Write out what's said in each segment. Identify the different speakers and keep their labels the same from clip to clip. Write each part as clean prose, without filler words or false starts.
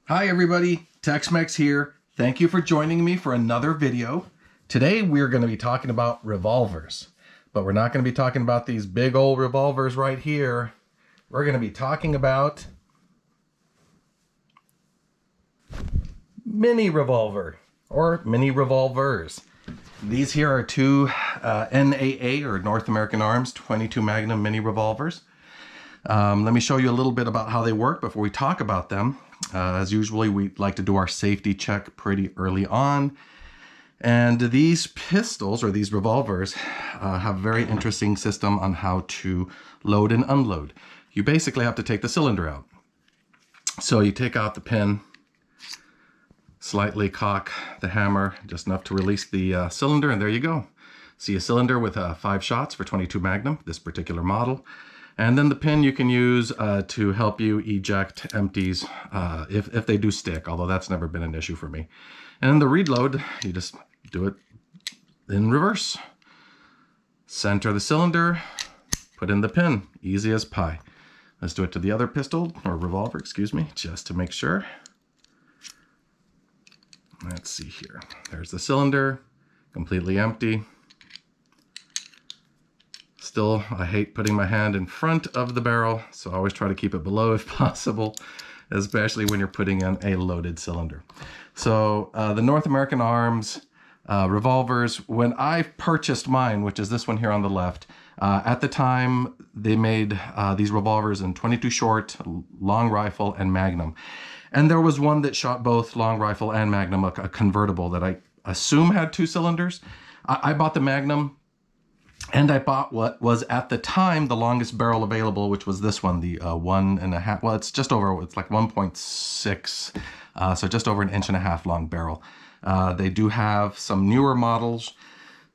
Speaker 1: Hi everybody, Tex-Mex here. Thank you for joining me for another video. Today we're going to be talking about revolvers, but we're not going to be talking about these big old revolvers right here. We're going to be talking about mini revolver or mini revolvers. These here are two NAA or North American Arms 22 Magnum mini revolvers. Let me show you a little bit about how they work before we talk about them. As usually, we like to do our safety check pretty early on. And these pistols, or these revolvers, have a very interesting system on how to load and unload. You basically have to take the cylinder out. So you take out the pin, slightly cock the hammer, just enough to release the cylinder, and there you go. See a cylinder with 5 shots for 22 Magnum, this particular model. And then the pin you can use to help you eject empties if they do stick, although that's never been an issue for me. And then the reload, you just do it in reverse. Center the cylinder, put in the pin, easy as pie. Let's do it to the other pistol, or revolver, excuse me, just to make sure. Let's see here. There's the cylinder, completely empty. Still, I hate putting my hand in front of the barrel, so I always try to keep it below if possible, especially when you're putting in a loaded cylinder. So the North American Arms revolvers, when I purchased mine, which is this one here on the left, at the time they made these revolvers in 22 short, long rifle, and Magnum. And there was one that shot both long rifle and Magnum, a convertible that I assume had 2 cylinders. I bought the Magnum. And I bought what was at the time the longest barrel available, which was this one, the 1.5. Well, it's just over, it's like 1.6, so just over 1.5 inches long barrel. They do have some newer models.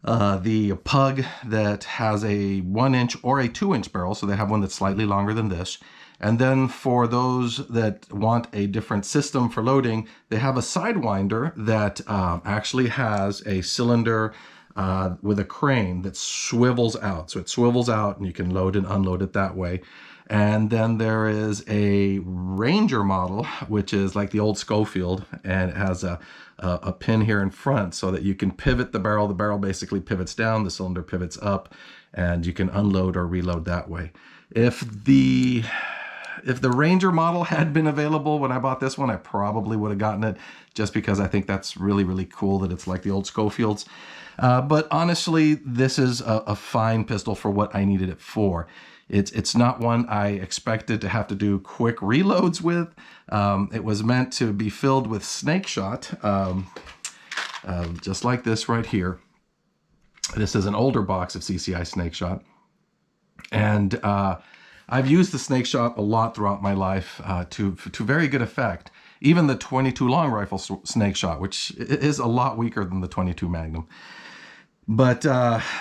Speaker 1: The Pug that has a 1-inch or a 2-inch barrel, so they have one that's slightly longer than this. And then for those that want a different system for loading, they have a Sidewinder that actually has a cylinder with a crane that swivels out. So it swivels out and you can load and unload it that way. And then there is a Ranger model, which is like the old Schofield, and it has a pin here in front so that you can pivot the barrel. The barrel basically pivots down, the cylinder pivots up, and you can unload or reload that way. If the Ranger model had been available when I bought this one, I probably would have gotten it, just because I think that's really, really cool that it's like the old Schofields. But honestly, this is a fine pistol for what I needed it for. It's not one I expected to have to do quick reloads with. It was meant to be filled with snake shot, just like this right here. This is an older box of CCI snake shot. And I've used the snake shot a lot throughout my life to very good effect. Even the 22 long rifle snake shot, which is a lot weaker than the 22 Magnum. But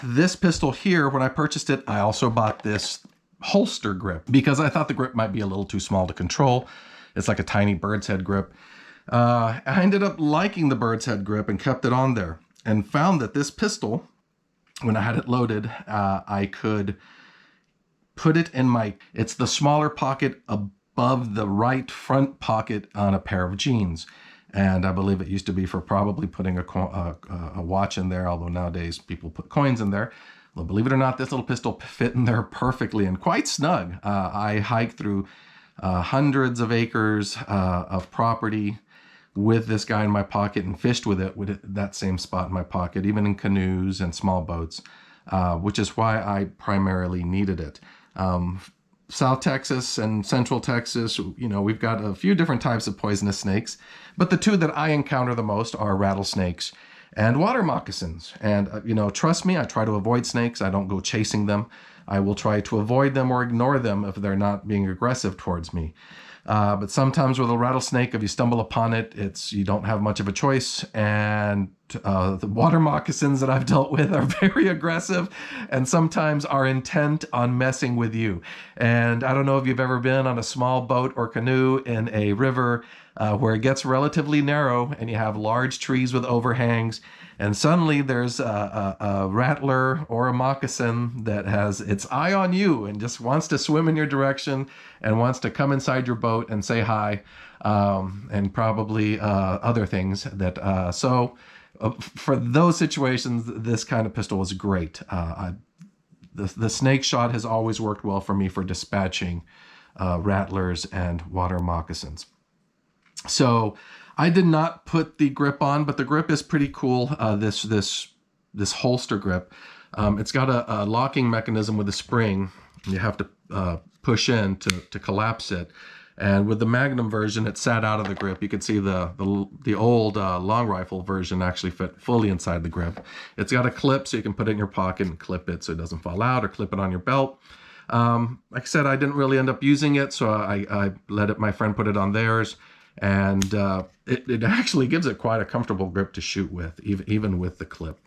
Speaker 1: this pistol here, when I purchased it, I also bought this holster grip because I thought the grip might be a little too small to control. It's like a tiny bird's head grip. I ended up liking the bird's head grip and kept it on there, and found that this pistol, when I had it loaded, I could put it in it's the smaller pocket above the right front pocket on a pair of jeans. And I believe it used to be for probably putting a watch in there, although nowadays people put coins in there. Well, believe it or not, this little pistol fit in there perfectly and quite snug. I hiked through hundreds of acres of property with this guy in my pocket and fished with that same spot in my pocket, even in canoes and small boats, which is why I primarily needed it. South Texas and Central Texas, we've got a few different types of poisonous snakes, but the two that I encounter the most are rattlesnakes and water moccasins. And, trust me, I try to avoid snakes. I don't go chasing them. I will try to avoid them or ignore them if they're not being aggressive towards me. But sometimes with a rattlesnake, if you stumble upon it, you don't have much of a choice, and The water moccasins that I've dealt with are very aggressive and sometimes are intent on messing with you. And I don't know if you've ever been on a small boat or canoe in a river where it gets relatively narrow and you have large trees with overhangs, and suddenly there's a rattler or a moccasin that has its eye on you and just wants to swim in your direction and wants to come inside your boat and say hi, and probably other things that for those situations, this kind of pistol is great. The snake shot has always worked well for me for dispatching rattlers and water moccasins. So I did not put the grip on, but the grip is pretty cool. This holster grip. It's got a locking mechanism with a spring. You have to push in to collapse it. And with the Magnum version, it sat out of the grip. You could see the old long rifle version actually fit fully inside the grip. It's got a clip so you can put it in your pocket and clip it so it doesn't fall out, or clip it on your belt. Like I said, I didn't really end up using it, so I let my friend put it on theirs. And it actually gives it quite a comfortable grip to shoot with, even with the clip.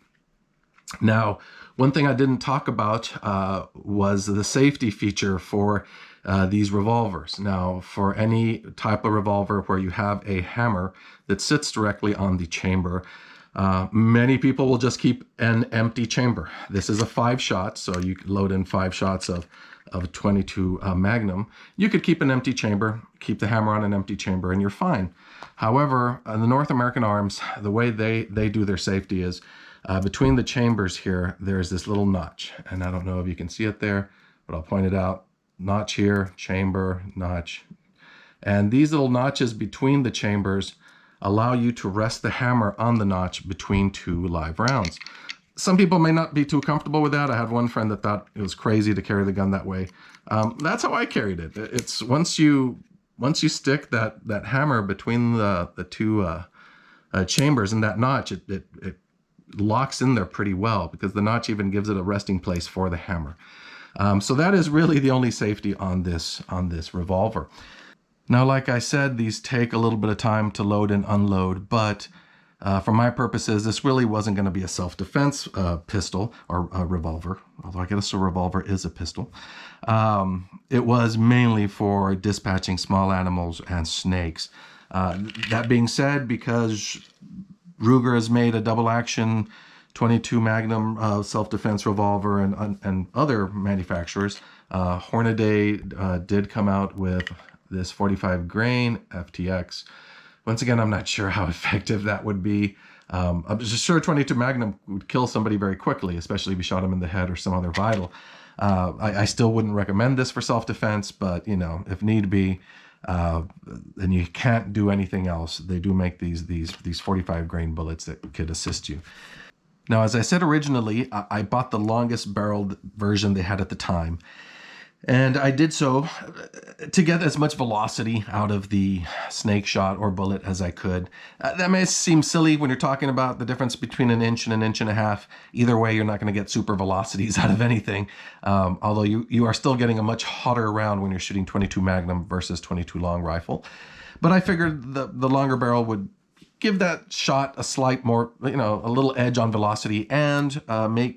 Speaker 1: Now, one thing I didn't talk about was the safety feature for these revolvers. Now, for any type of revolver where you have a hammer that sits directly on the chamber, many people will just keep an empty chamber. This is a 5-shot, so you can load in 5 shots of 22 Magnum. You could keep an empty chamber, keep the hammer on an empty chamber, and you're fine. However, in the North American Arms, the way they do their safety is between the chambers here, there's this little notch. And I don't know if you can see it there, but I'll point it out. Notch here, chamber, notch. And these little notches between the chambers allow you to rest the hammer on the notch between 2 live rounds. Some people may not be too comfortable with that. I had one friend that thought it was crazy to carry the gun that way. That's how I carried it. It's once you stick that hammer between the 2 chambers and that notch, it locks in there pretty well, because the notch even gives it a resting place for the hammer. So that is really the only safety on this revolver. Now, like I said, these take a little bit of time to load and unload, but for my purposes, this really wasn't going to be a self-defense pistol or a revolver, although I guess a revolver is a pistol. It was mainly for dispatching small animals and snakes. That being said, because Ruger has made a double-action 22 Magnum self-defense revolver, and other manufacturers, Hornady did come out with this 45 grain FTX. Once again, I'm not sure how effective that would be. I'm just sure 22 Magnum would kill somebody very quickly, especially if you shot them in the head or some other vital. I still wouldn't recommend this for self-defense, but if need be, and you can't do anything else, they do make these 45 grain bullets that could assist you. Now, as I said originally, I bought the longest barreled version they had at the time. And I did so to get as much velocity out of the snake shot or bullet as I could. That may seem silly when you're talking about the difference between an inch and an inch and a half. Either way, you're not going to get super velocities out of anything. Although you are still getting a much hotter round when you're shooting 22 Magnum versus 22 long rifle. But I figured the longer barrel would give that shot a slight more, a little edge on velocity, and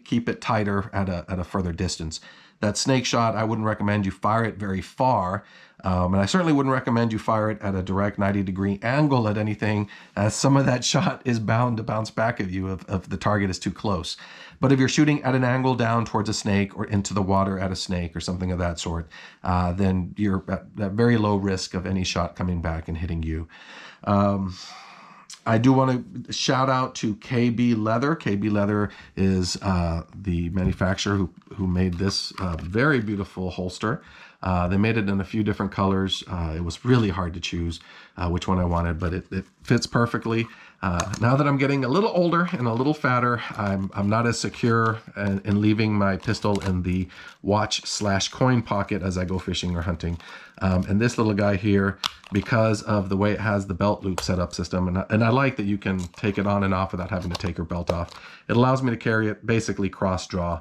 Speaker 1: keep it tighter at a further distance. That snake shot, I wouldn't recommend you fire it very far, and I certainly wouldn't recommend you fire it at a direct 90-degree angle at anything, as some of that shot is bound to bounce back at you if the target is too close. But if you're shooting at an angle down towards a snake or into the water at a snake or something of that sort, then you're at very low risk of any shot coming back and hitting you. I do want to shout out to KB Leather. KB Leather is the manufacturer who made this very beautiful holster. They made it in a few different colors. It was really hard to choose which one I wanted, but it fits perfectly. Now that I'm getting a little older and a little fatter, I'm not as secure in leaving my pistol in the watch/coin pocket as I go fishing or hunting. And this little guy here, because of the way it has the belt loop setup system, and I like that you can take it on and off without having to take your belt off. It allows me to carry it basically cross draw,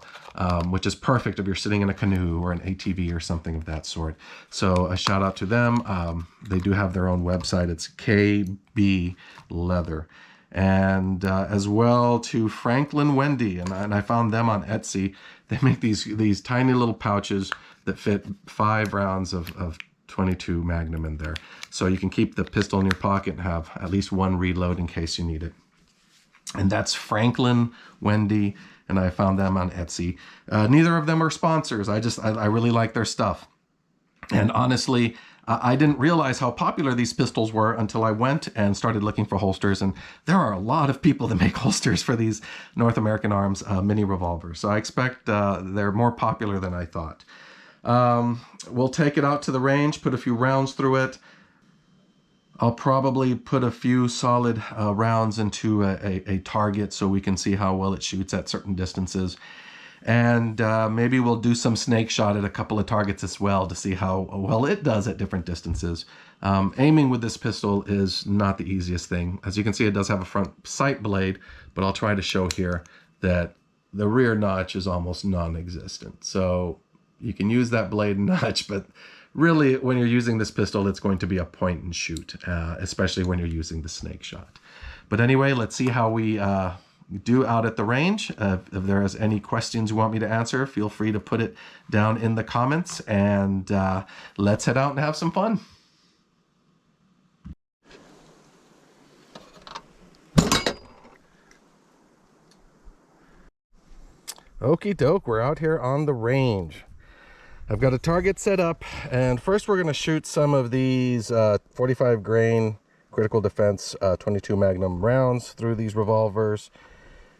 Speaker 1: which is perfect if you're sitting in a canoe or an ATV or something of that sort. So a shout out to them. They do have their own website. It's KB Leather. and as well to Franklin Wendy, and I found them on Etsy. They make these tiny little pouches that fit 5 rounds of 22 Magnum in there, so you can keep the pistol in your pocket and have at least one reload in case you need it. And that's Franklin Wendy, and I found them on Etsy. Neither of them are sponsors. I really like their stuff. And honestly, I didn't realize how popular these pistols were until I went and started looking for holsters. And there are a lot of people that make holsters for these North American Arms mini revolvers. So I expect they're more popular than I thought. We'll take it out to the range, put a few rounds through it. I'll probably put a few solid rounds into a target so we can see how well it shoots at certain distances. And maybe we'll do some snake shot at a couple of targets as well to see how well it does at different distances. Aiming with this pistol is not the easiest thing. As you can see, it does have a front sight blade, but I'll try to show here that the rear notch is almost non-existent. So you can use that blade notch, but really when you're using this pistol, it's going to be a point and shoot, especially when you're using the snake shot. But anyway, let's see how we do out at the range. If there is any questions you want me to answer, feel free to put it down in the comments, and let's head out and have some fun. Okie doke, we're out here on the range. I've got a target set up, and first we're going to shoot some of these 45 grain critical defense 22 Magnum rounds through these revolvers.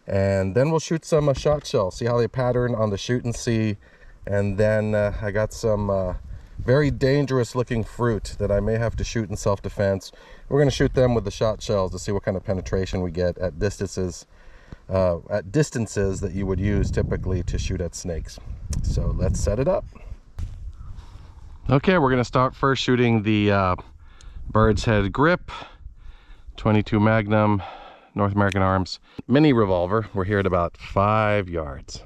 Speaker 1: And then we'll shoot some shot shells, see how they pattern on the shoot and see. And then I got some very dangerous looking fruit that I may have to shoot in self-defense. We're going to shoot them with the shot shells to see what kind of penetration we get at distances that you would use typically to shoot at snakes. So let's set it up. Okay, we're going to start first shooting the bird's head grip 22 Magnum North American Arms mini revolver. We're here at about 5 yards.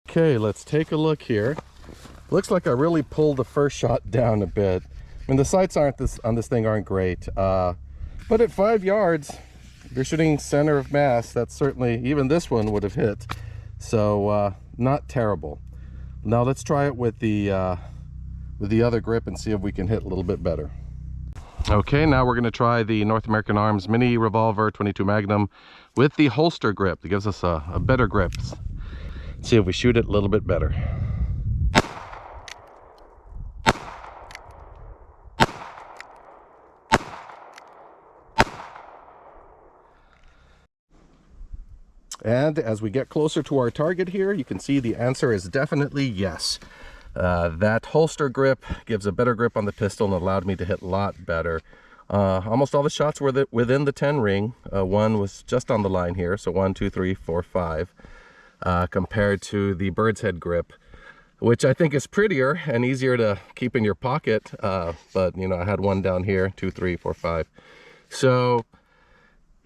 Speaker 1: Okay, let's take a look here. Looks like I really pulled the first shot down a bit. I mean, the sights on this thing aren't great, but at 5 yards, if you're shooting center of mass, that's certainly, even this one would have hit. So not terrible. Now let's try it with the other grip and see if we can hit a little bit better. Okay, now we're going to try the North American Arms Mini Revolver 22 Magnum with the holster grip. It gives us a better grip. See if we shoot it a little bit better. And as we get closer to our target here, you can see the answer is definitely yes. That holster grip gives a better grip on the pistol and allowed me to hit a lot better. Almost all the shots were within the 10 ring. One was just on the line here, so 1, 2, 3, 4, 5, compared to the bird's head grip, which I think is prettier and easier to keep in your pocket. But you know, I had one down here, 2, 3, 4, 5. So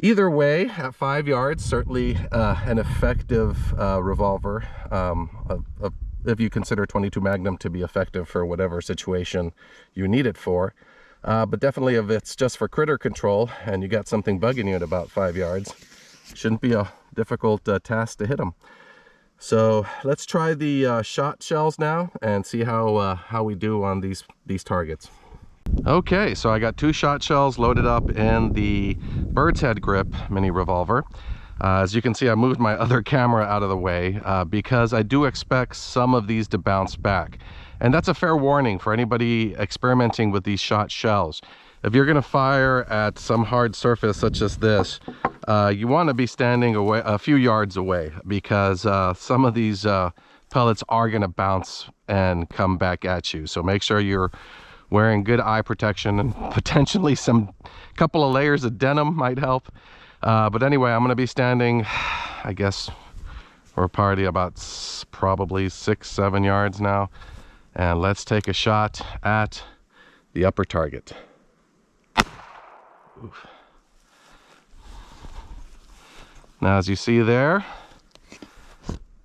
Speaker 1: either way, at 5 yards, certainly an effective revolver. If you consider 22 Magnum to be effective for whatever situation you need it for. But definitely if it's just for critter control and you got something bugging you at about 5 yards, shouldn't be a difficult task to hit them. So let's try the shot shells now and see how we do on these targets. Okay, so I got 2 shot shells loaded up in the bird's head grip mini revolver. As you can see, I moved my other camera out of the way because I do expect some of these to bounce back. And that's a fair warning for anybody experimenting with these shot shells. If you're going to fire at some hard surface such as this, you want to be standing away a few yards away, because some of these pellets are going to bounce and come back at you. So make sure you're wearing good eye protection, and potentially some couple of layers of denim might help. But anyway, I'm going to be standing, I guess, we're probably about probably 6-7 yards now. And let's take a shot at the upper target. Oof. Now, as you see there,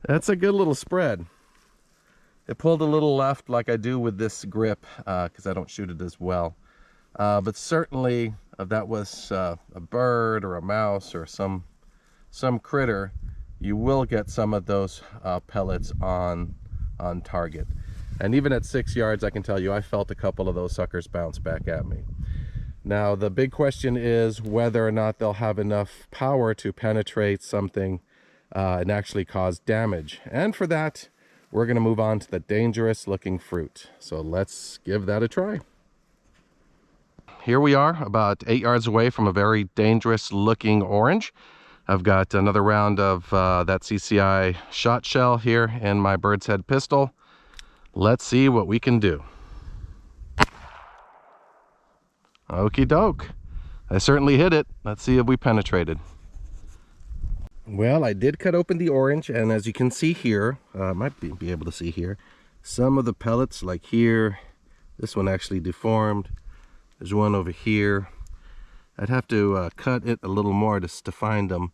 Speaker 1: that's a good little spread. It pulled a little left like I do with this grip because I don't shoot it as well. But certainly if that was a bird or a mouse or some critter, you will get some of those pellets on target. And even at 6 yards, I can tell you I felt a couple of those suckers bounce back at me. Now the big question is whether or not they'll have enough power to penetrate something and actually cause damage. And for that, we're going to move on to the dangerous looking fruit. So let's give that a try. Here we are about 8 yards away from a very dangerous looking orange. I've got another round of that CCI Shot Shell here in my bird's head pistol. Let's see what we can do. Okie doke. I certainly hit it. Let's see if we penetrated. Well, I did cut open the orange, and as you can see here, might be able to see here, some of the pellets, like here, this one actually deformed. There's one over here. I'd have to cut it a little more just to find them,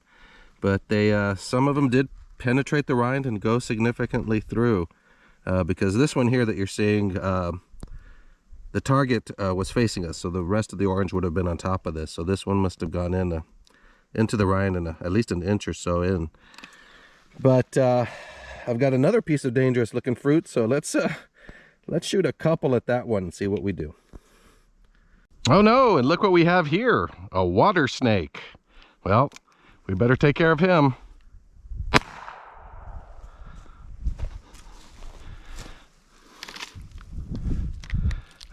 Speaker 1: but they some of them did penetrate the rind and go significantly through. Because this one here that you're seeing, the target was facing us, so the rest of the orange would have been on top of this. So this one must have gone into the rind and at least an inch or so in. But I've got another piece of dangerous looking fruit, so let's shoot a couple at that one and see what we do. Oh no, and look what we have here, a water snake. Well, we better take care of him.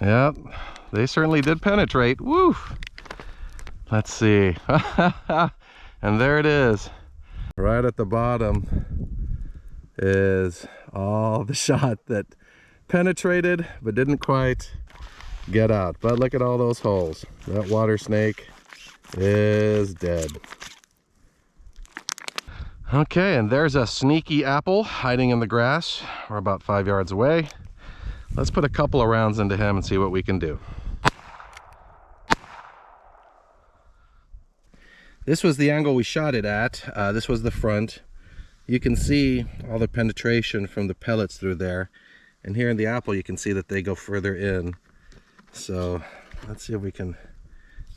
Speaker 1: Yep, they certainly did penetrate. Woo! Let's see. And there it is. Right at the bottom is all the shot that penetrated but didn't quite get out. But look at all those holes. That water snake is dead. Okay, and there's a sneaky apple hiding in the grass. We're about 5 yards away. Let's put a couple of rounds into him and see what we can do. This was the angle we shot it at. This was the front. You can see all the penetration from the pellets through there. And here in the apple, you can see that they go further in. So let's see if we can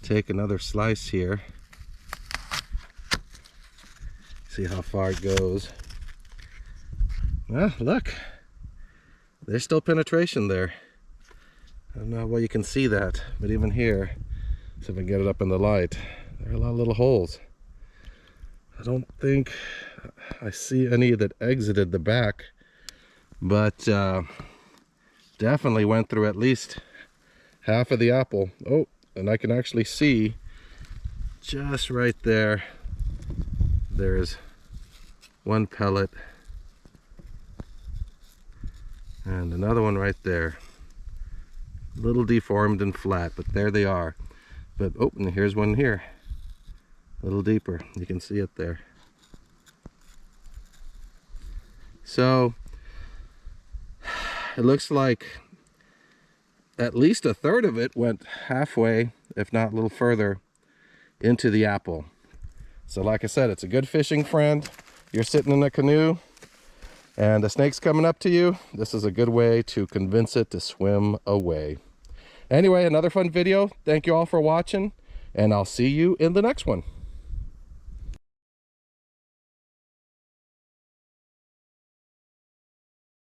Speaker 1: take another slice here. See how far it goes. Well, look. There's still penetration there. I don't know how well you can see that, but even here, see if I can get it up in the light, there are a lot of little holes. I don't think I see any that exited the back, but definitely went through at least half of the apple. Oh, and I can actually see just right there, there's one pellet. And another one right there. A little deformed and flat, but there they are. But, oh, and here's one here. A little deeper. You can see it there. So, it looks like at least a third of it went halfway, if not a little further, into the apple. So like I said, it's a good fishing friend. You're sitting in a canoe, and a snake's coming up to you. This is a good way to convince it to swim away. Anyway, another fun video. Thank you all for watching, and I'll see you in the next one.